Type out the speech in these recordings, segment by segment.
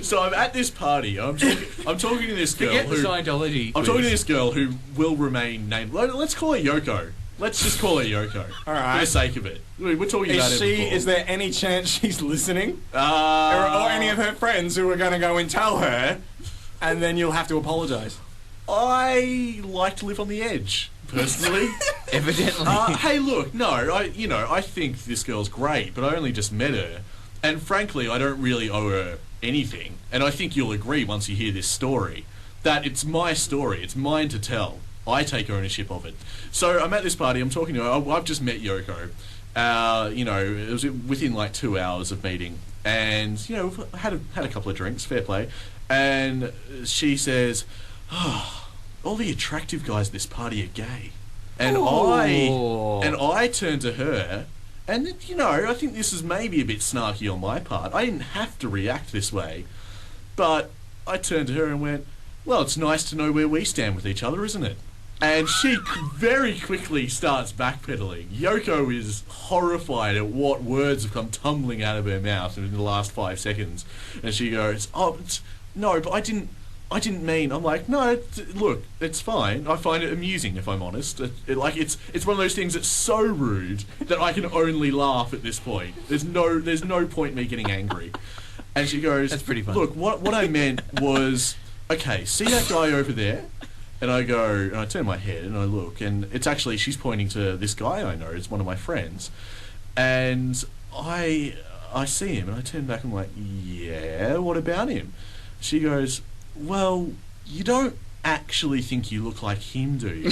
So I'm at this party. I'm talking to this girl. Forget the Scientology. I'm talking to this girl who will remain named. Let's call her Yoko. Let's just call her Yoko. All right. For the sake of it. We're talking about it before. Is there any chance she's listening? Or any of her friends who are going to go and tell her, and then you'll have to apologise? I like to live on the edge, personally. Evidently. Hey, look, no, I think this girl's great, but I only just met her. And frankly, I don't really owe her anything. And I think you'll agree once you hear this story, that it's my story, it's mine to tell. I take ownership of it. So I'm at this party, I'm talking to her, I've just met Yoko. It was within like 2 hours of meeting. And, we've had a couple of drinks, fair play. And she says, all the attractive guys at this party are gay. And I turn to her, and, I think this is maybe a bit snarky on my part. I didn't have to react this way. But I turned to her and went, well, it's nice to know where we stand with each other, isn't it? And she very quickly starts backpedaling. Yoko is horrified at what words have come tumbling out of her mouth in the last 5 seconds. And she goes, no, but I didn't mean. I'm like, no, look, it's fine. I find it amusing, if I'm honest. It's one of those things that's so rude that I can only laugh at this point. There's no point in me getting angry. And she goes, that's pretty fun. Look, what I meant was, okay, see that guy over there? And I go, and I turn my head and I look, and it's actually, she's pointing to this guy I know. It's one of my friends. And I see him, and I turn back and I'm like, yeah, what about him? She goes, well, you don't actually think you look like him, do you?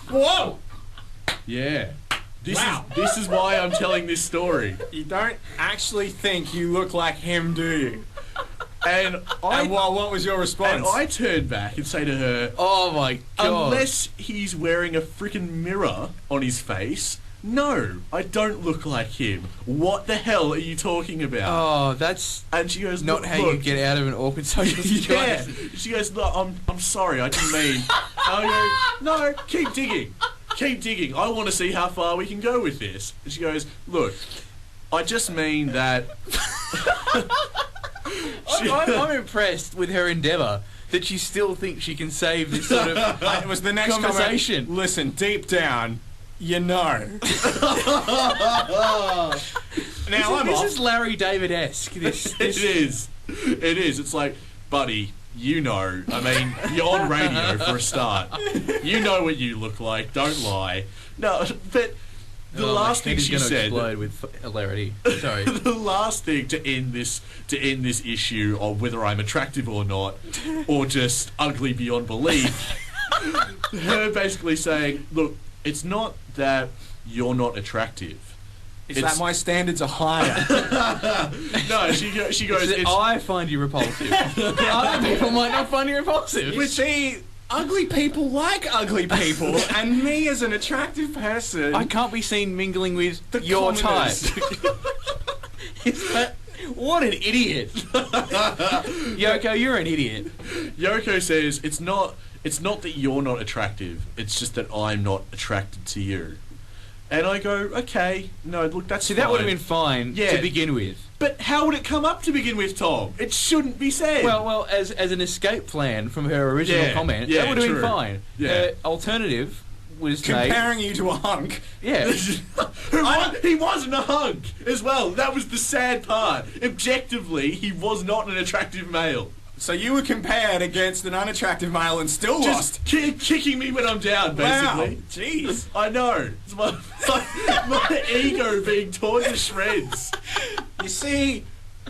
Whoa! Yeah. This is why I'm telling this story. You don't actually think you look like him, do you? And what was your response? And I turn back and say to her, oh my God. Unless he's wearing a freaking mirror on his face, no, I don't look like him. What the hell are you talking about? Oh, that's and she goes, not how you get out of an awkward social situation. Yeah. She goes, look, I'm sorry, I didn't mean. I go, no, keep digging. Keep digging. I want to see how far we can go with this. And she goes, look, I just mean that... I'm impressed with her endeavour that she still thinks she can save this sort of it was the next conversation. Comment. Listen, deep down, you know. Now this is Larry David-esque. It is. It's like, buddy, you know. I mean, you're on radio for a start. You know what you look like. Don't lie. No, but... The last thing she said, explode with hilarity. Sorry. The last thing to end this issue of whether I'm attractive or not, or just ugly beyond belief, her basically saying, "Look, it's not that you're not attractive. It's that my standards are higher." No, she goes. I find you repulsive. Other people might not find you repulsive. You see. Ugly people like ugly people, and me as an attractive person... I can't be seen mingling with your type. What an idiot. Yoko, you're an idiot. Yoko says, it's not that you're not attractive, it's just that I'm not attracted to you. And I go, okay, no, look, that's fine. That would have been fine to begin with. But how would it come up to begin with, Tom? It shouldn't be said. Well, as an escape plan from her original comment, that would have been fine. Yeah. Alternative was comparing you to a hunk. Yeah. He wasn't a hunk as well. That was the sad part. Objectively, he was not an attractive male. So you were compared against an unattractive male and still lost. Kicking me when I'm down, basically. Wow. Jeez. I know. It's my ego being torn to shreds. You see,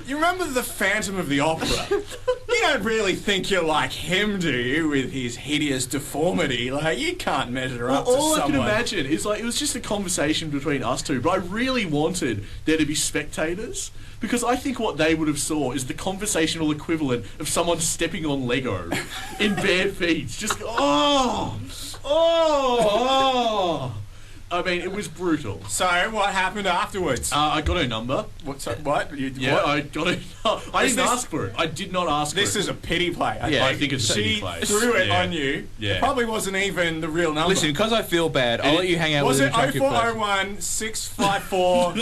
you remember the Phantom of the Opera? You don't really think you're like him, do you, with his hideous deformity? Like, you can't measure up to someone. All I can imagine is, like, it was just a conversation between us two, but I really wanted there to be spectators. Because I think what they would have saw is the conversational equivalent of someone stepping on Lego in bare feet. Just, I mean, it was brutal. So, what happened afterwards? I got her number. What? Yeah, What? I got it. I didn't ask for it. I did not ask for it. This is a pity play. Yeah, I think it's a pity She play. threw it Yeah. on you. Yeah. It probably wasn't even the real number. Listen, because I feel bad, I'll let you hang out was with it an attractive person. 0401 654?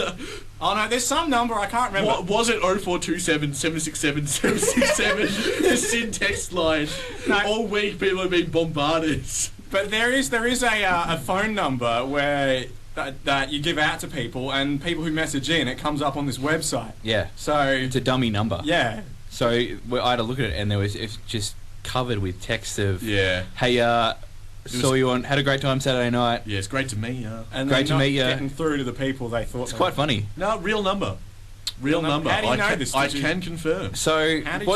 Oh no, there's some number I can't remember. What was it? 0427 767 767. The SIN text line. No. All week people have been bombarded. But there is a phone number where that you give out to people, and people who message in, it comes up on this website. Yeah. So It's a dummy number. yeah, So I had a look at it, and it's just covered with text of, Yeah. hey, saw you on, had a great time Saturday night. Yeah, it's great to meet you. and Great they're to not meet ya. getting through to the people they thought. It's quite funny. No, real number. Real number. How do you know can, this? I Did you- can confirm. So How did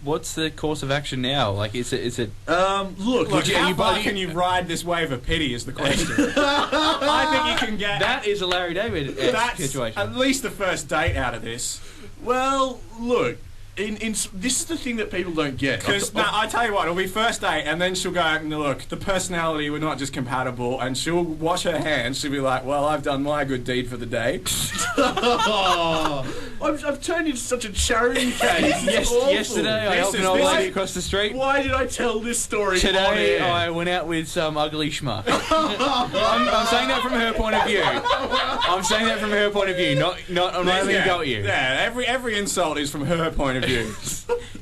what's the course of action now? Like, is it Look, Look, how you far buddy- can you ride this wave of pity is the question. I think you can get that is a Larry David that's situation. at least the first date out of this. well, look. This is the thing that people don't get. Because I tell you what, it'll be first date, and then she'll go, look, the personality, we're not just compatible, and she'll wash her hands. She'll be like, well, I've done my good deed for the day. I've turned into such a charity case. It's awful. Yesterday, I This helped is- an old this lady is- across the street. Why did I tell this story on Today, air? I went out with some ugly schmuck. I'm saying that from her point of view. I'm saying that from her point of view. I'm not having a go at you. Yeah, every insult is from her point of view.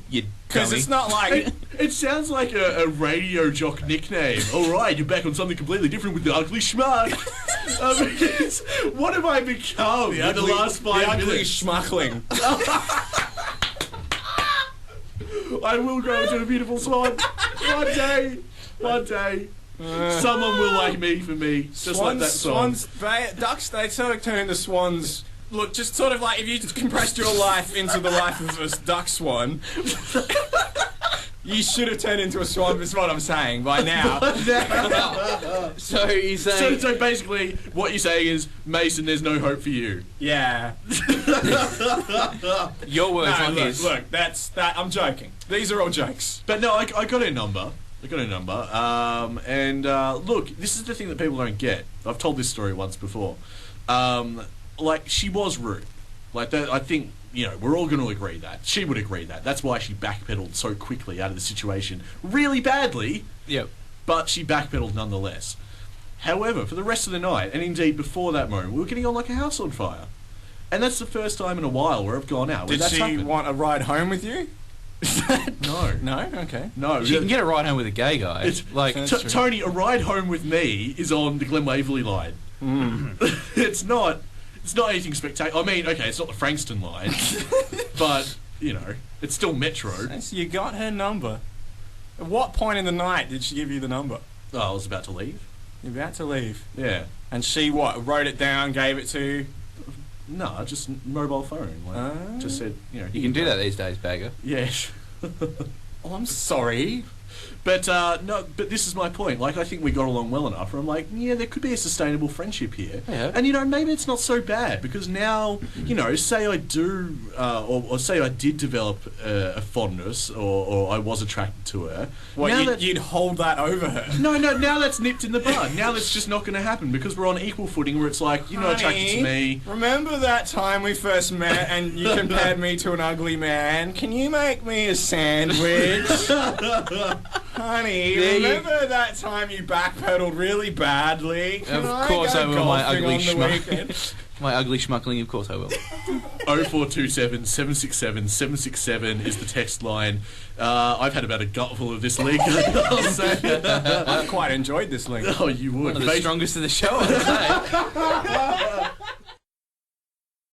You Because dummy. it's not like... It sounds like a radio jock nickname. All right, you're back on something completely different with the ugly schmuck. I mean, what have I become in the last 5 the ugly minutes? schmuckling. I will grow into a beautiful swan. One day. Someone will like me for me, just like that song. Ducks, they sort of turn into swans. Look, just sort of like if you compressed your life into the life of a duck swan, you should have turned into a swan, is what I'm saying, by now. So he's saying... So basically, what you're saying is, Mason, there's no hope for you. Yeah. Your words No, on look, his. look, I'm joking. These are all jokes. But no, I got her number. Look, this is the thing that people don't get. I've told this story once before. Like, she was rude. Like, that, I think, we're all going to agree that. She would agree that. That's why she backpedaled so quickly out of the situation. Really badly, Yep. but she backpedaled nonetheless. However, for the rest of the night, and indeed before that moment, we were getting on like a house on fire. And that's the first time in a while where I've gone out. where Did that's she happened. want a ride home with you? No. No? Okay. No. She can get a ride home with a gay guy. It's like, That's true. Tony, a ride home with me is on the Glen Waverley line. It's not anything spectacular. I mean, okay, it's not the Frankston line, but it's still Metro. So you got her number. At what point in the night did she give you the number? Oh, I was about to leave. You're about to leave. Yeah. And she wrote it down, gave it to you? No, just mobile phone. Like, just said, you can do that these days, bagger. Yeah. Oh, I'm sorry. But no, but this is my point. Like, I think we got along well enough where I'm like, yeah, there could be a sustainable friendship here. Yeah. And maybe it's not so bad because now, say I do, or say I did develop a fondness or I was attracted to her. What, now you'd hold that over her? No, now that's nipped in the bud. Now that's just not going to happen because we're on equal footing where it's like, you're not attracted to me. Remember that time we first met and you compared me to an ugly man? Can you make me a sandwich? Honey, remember that time you backpedaled really badly? Can Of course go I will, my golfing ugly on the schmuck. weekend? My ugly schmuckling, of course I will. 0427 767 767 is the text line. I've had about a gutful of this link. I'll say. I've quite enjoyed this link. Oh, you would. One of the strongest of the show, I'd say.